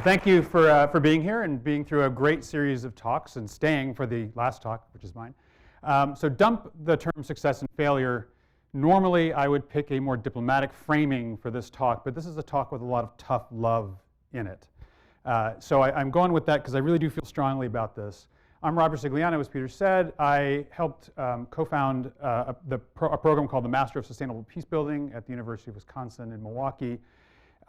Well, thank you for being here and being through a great series of talks and staying for the last talk, which is mine. So dump the term success and failure. Normally, I would pick a more diplomatic framing for this talk, but this is a talk with a lot of tough love in it. So I'm going with that because I really do feel strongly about this. I'm Rob Ricigliano, as Peter said. I helped co-found a program called the Master of Sustainable Peacebuilding at the University of Wisconsin in Milwaukee.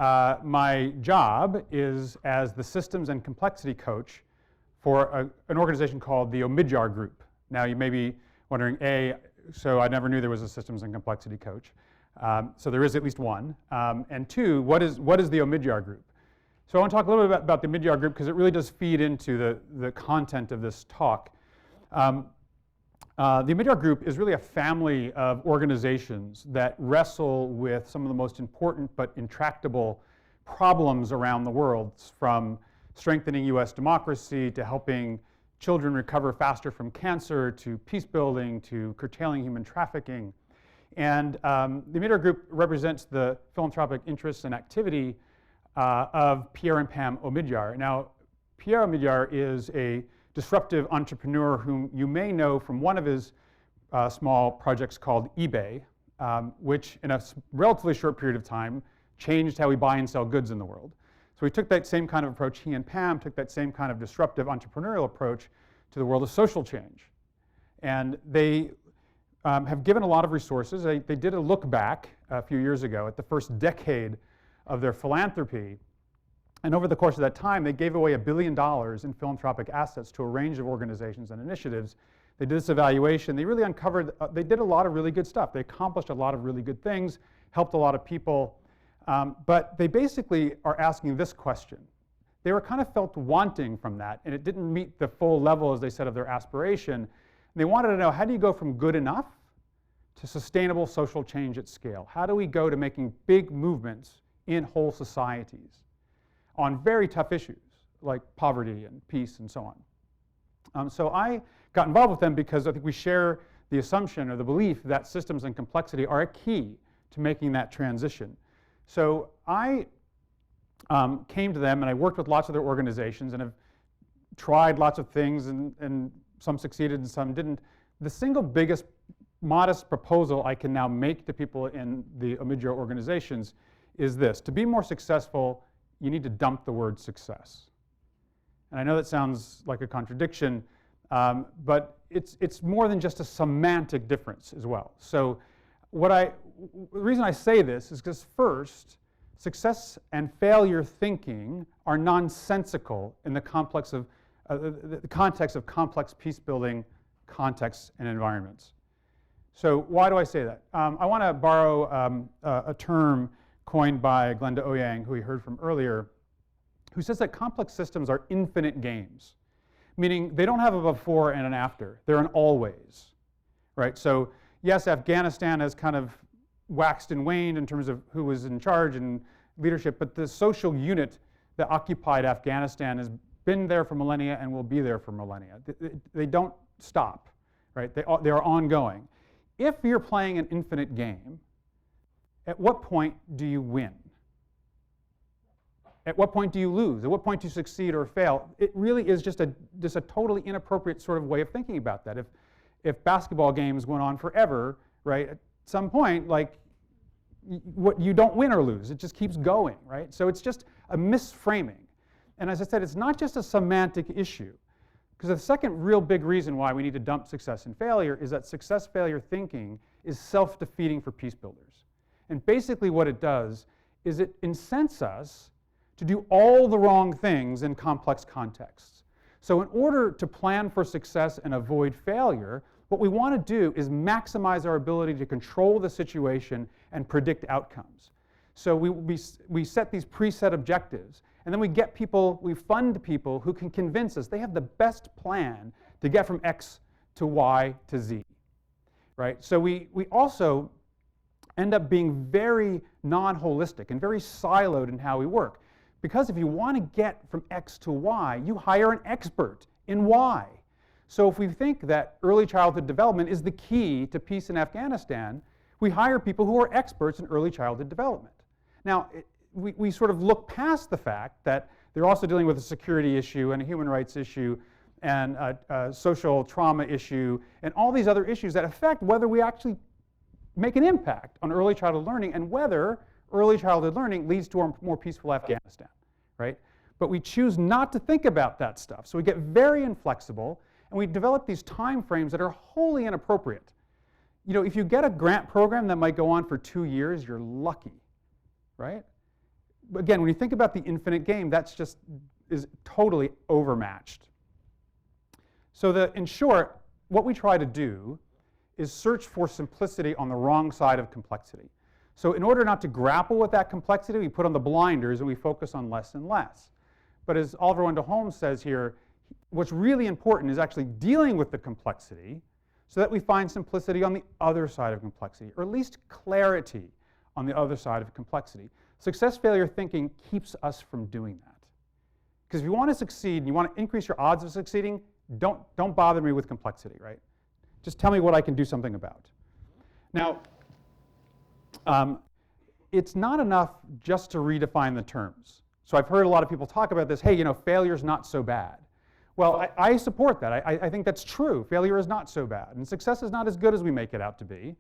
My job is as the systems and complexity coach for an organization called the Omidjar Group. Now you may be wondering, so I never knew there was a systems and complexity coach. So there is at least one. And two, what is the Omidjar Group? So I want to talk a little bit about the Omidjar Group because it really does feed into the content of this talk. The Omidjar Group is really a family of organizations that wrestle with some of the most important but intractable problems around the world, from strengthening U.S. democracy to helping children recover faster from cancer to peace building to curtailing human trafficking. And the Omidjar Group represents the philanthropic interests and activity of Pierre and Pam Omidjar. Now, Pierre Omidjar is a disruptive entrepreneur whom you may know from one of his small projects called eBay, which in a relatively short period of time changed how we buy and sell goods in the world. So he took that same kind of approach, he and Pam took that same kind of disruptive entrepreneurial approach to the world of social change. And they have given a lot of resources. They did a look back a few years ago at the first decade of their philanthropy. And over the course of that time, they gave away $1 billion in philanthropic assets to a range of organizations and initiatives. They did this evaluation. They really uncovered, they did a lot of really good stuff. They accomplished a lot of really good things, helped a lot of people. But they basically are asking this question. They were kind of felt wanting from that, and it didn't meet the full level, as they said, of their aspiration. And they wanted to know, how do you go from good enough to sustainable social change at scale? How do we go to making big movements in whole societies on very tough issues like poverty and peace and so on? So I got involved with them because I think we share the assumption or the belief that systems and complexity are a key to making that transition. So I came to them and I worked with lots of their organizations and have tried lots of things, and some succeeded and some didn't. The single biggest modest proposal I can now make to people in the Omidjar organizations is this: to be more successful, you need to dump the word success. And I know that sounds like a contradiction, but it's more than just a semantic difference as well. So the reason I say this is because, first, success and failure thinking are nonsensical in the context of complex peace building contexts and environments. So why do I say that? I want to borrow a term coined by Glenda Ouyang, who we heard from earlier, who says that complex systems are infinite games, meaning they don't have a before and an after. They're an always, right? So yes, Afghanistan has kind of waxed and waned in terms of who was in charge and leadership, but the social unit that occupied Afghanistan has been there for millennia and will be there for millennia. They don't stop, right? They are ongoing. If you're playing an infinite game, at what point do you win? At what point do you lose? At what point do you succeed or fail? It really is just a totally inappropriate sort of way of thinking about that. If basketball games went on forever, right, at some point, like, you don't win or lose. It just keeps going, right? So it's just a misframing. And as I said, it's not just a semantic issue. Because the second real big reason why we need to dump success and failure is that success-failure thinking is self-defeating for peace builders. And basically what it does is it incents us to do all the wrong things in complex contexts. So in order to plan for success and avoid failure, what we want to do is maximize our ability to control the situation and predict outcomes. So we set these preset objectives, and then we fund people who can convince us they have the best plan to get from X to Y to Z, right? So we also end up being very non-holistic and very siloed in how we work. Because if you want to get from X to Y, you hire an expert in Y. So if we think that early childhood development is the key to peace in Afghanistan, we hire people who are experts in early childhood development. Now, we sort of look past the fact that They're also dealing with a security issue and a human rights issue and a social trauma issue and all these other issues that affect whether we actually make an impact on early childhood learning and whether early childhood learning leads to a more peaceful Afghanistan, right? But we choose not to think about that stuff. So we get very inflexible and we develop these time frames that are wholly inappropriate. You know, if you get a grant program that might go on for 2 years, you're lucky, right? Again, when you think about the infinite game, that's just is totally overmatched. So in short, what we try to do is search for simplicity on the wrong side of complexity. So in order not to grapple with that complexity, we put on the blinders and we focus on less and less. But as Oliver Wendell Holmes says here, what's really important is actually dealing with the complexity so that we find simplicity on the other side of complexity, or at least clarity on the other side of complexity. Success-failure thinking keeps us from doing that. Because if you want to succeed and you want to increase your odds of succeeding, don't bother me with complexity, right? Just tell me what I can do something about. Now, it's not enough just to redefine the terms. So I've heard a lot of people talk about this, hey, you know, failure's not so bad. Well, I support that. I think that's true. Failure is not so bad. And success is not as good as we make it out to be.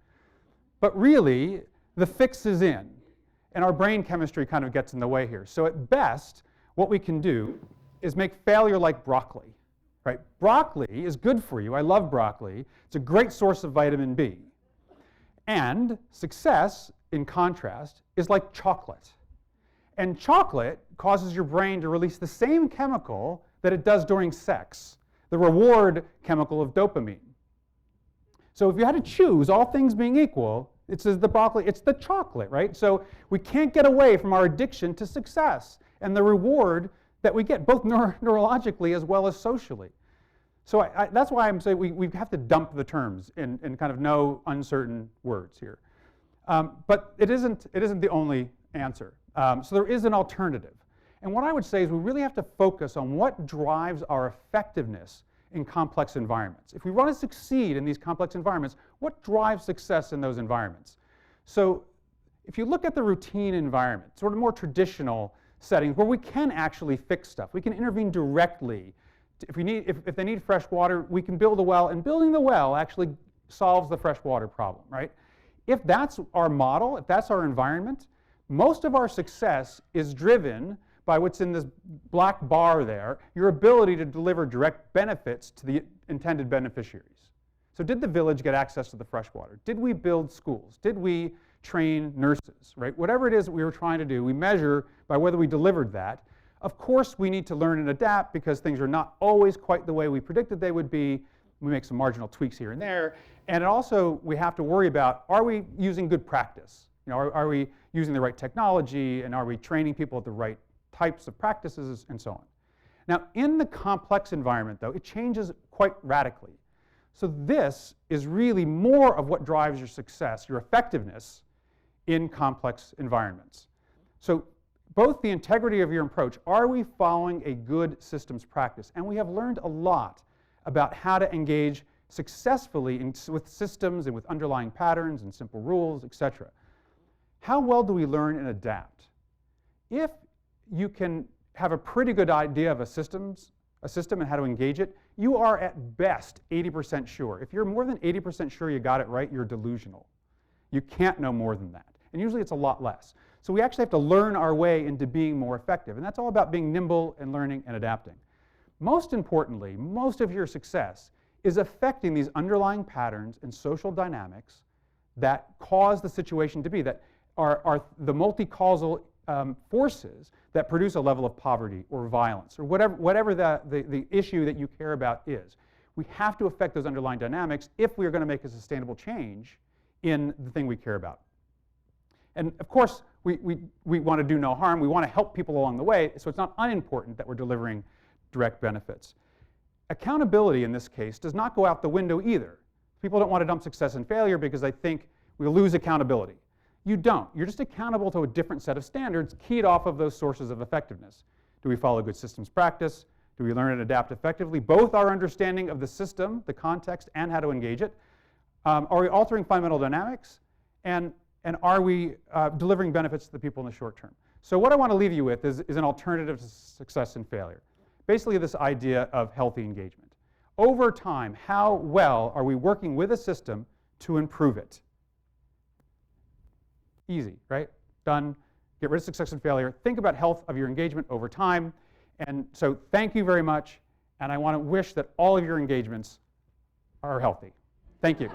But really, the fix is in. And our brain chemistry kind of gets in the way here. So at best, what we can do is make failure like broccoli. Right? Broccoli is good for you. I love broccoli. It's a great source of vitamin B. And success, in contrast, is like chocolate. And chocolate causes your brain to release the same chemical that it does during sex, the reward chemical of dopamine. So if you had to choose, all things being equal, it's the broccoli, it's the chocolate, right? So we can't get away from our addiction to success and the reward that we get, both neurologically as well as socially. So that's why I'm saying we have to dump the terms in kind of no uncertain words here. But it isn't the only answer. So there is an alternative. And what I would say is we really have to focus on what drives our effectiveness in complex environments. If we want to succeed in these complex environments, what drives success in those environments? So if you look at the routine environment, sort of more traditional settings where we can actually fix stuff, we can intervene directly. If they need fresh water, we can build a well, and building the well actually solves the fresh water problem, right? If that's our model, if that's our environment, most of our success is driven by what's in this black bar there, your ability to deliver direct benefits to the intended beneficiaries. So did the village get access to the fresh water? Did we build schools? Did we train nurses, right? Whatever it is that we were trying to do, we measure by whether we delivered that. Of course, we need to learn and adapt because things are not always quite the way we predicted they would be. We make some marginal tweaks here and there. And also, we have to worry about, are we using good practice? You know, are we using the right technology, and are we training people at the right types of practices, and so on. Now, in the complex environment, though, it changes quite radically. So this is really more of what drives your success, your effectiveness in complex environments. So both the integrity of your approach, are we following a good systems practice? And we have learned a lot about how to engage successfully with systems and with underlying patterns and simple rules, etc. How well do we learn and adapt? If you can have a pretty good idea of a system and how to engage it, you are at best 80% sure. If you're more than 80% sure you got it right, you're delusional. You can't know more than that. And usually it's a lot less. So we actually have to learn our way into being more effective. And that's all about being nimble and learning and adapting. Most importantly, most of your success is affecting these underlying patterns and social dynamics that cause the situation to be, that are the multi-causal forces that produce a level of poverty or violence or whatever the issue that you care about is. We have to affect those underlying dynamics if we are going to make a sustainable change in the thing we care about. And of course, we want to do no harm. We want to help people along the way, so it's not unimportant that we're delivering direct benefits. Accountability in this case does not go out the window either. People don't want to dump success and failure because they think we'll lose accountability. You don't. You're just accountable to a different set of standards keyed off of those sources of effectiveness. Do we follow good systems practice? Do we learn and adapt effectively? Both our understanding of the system, the context, and how to engage it. Are we altering fundamental dynamics? And are we delivering benefits to the people in the short term? So what I want to leave you with is an alternative to success and failure. Basically this idea of healthy engagement. Over time, how well are we working with a system to improve it? Easy, right? Done. Get rid of success and failure. Think about health of your engagement over time. And so thank you very much. And I want to wish that all of your engagements are healthy. Thank you.